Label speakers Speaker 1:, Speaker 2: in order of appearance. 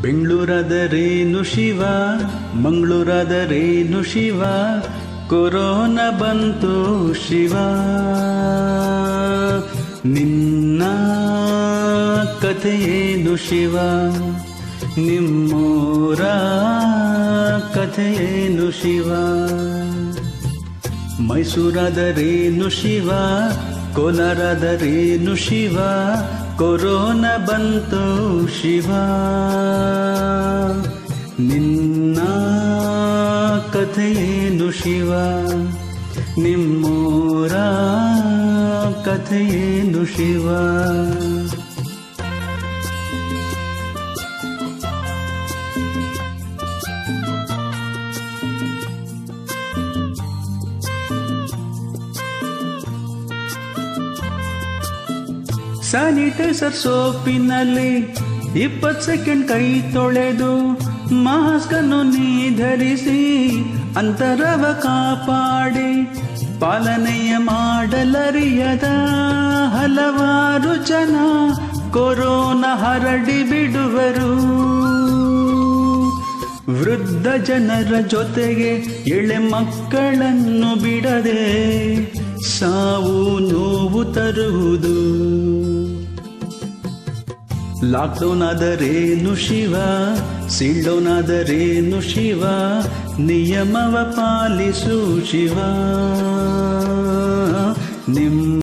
Speaker 1: ಬೆಂಗಳೂರಾದರೇನು Shiva, ಮಂಗಳೂರಾದರೇನು Shiva, corona ಬಂತು ಶಿವ. ನಿನ್ನ ಕಥೆಯೇನು ಶಿವ, ನಿಮ್ಮೂರ ಕಥೆಯೇನು ಶಿವ. ಮೈಸೂರಾದರೇನು ಶಿವ, ಕೋಲಾರಾದರೇನು ಶಿವ, ಕೊರೋನಾ ಬಂತು ಶಿವ. ನಿನ್ನ ಕಥೆಯೇನು ಶಿವ, ನಿಮ್ಮೂರ ಕಥೆಯೇನು ಶಿವ. ಸ್ಯಾನಿಟೈಸರ್ ಸೋಪಿನಲ್ಲಿ 20 ಸೆಕೆಂಡ್ ಕೈ ತೊಳೆದು ಮಾಸ್ಕ್ ಅನ್ನು ನೀ ಧರಿಸಿ ಅಂತರವ ಕಾಪಾಡಿ ಪಾಲನೆಯ ಮಾಡಲರಿಯದ ಹಲವಾರು ಜನ ಕೊರೋನಾ ಹರಡಿ ಬಿಡುವರು. ವೃದ್ಧ ಜನರ ಜೊತೆಗೆ ಎಳೆ ಮಕ್ಕಳನ್ನು ಬಿಡದೆ ಸಾವು ನೋವು ತರುವುದು. ಲಾಕ್ಡೌನ್ ಆದರೇನು ಶಿವ, ಸೀಲ್ಡೌನ್ ಆದರೇನು ಶಿವ, ನಿಯಮವ ಪಾಲಿಸು ಶಿವ. ನಿಮ್ಮ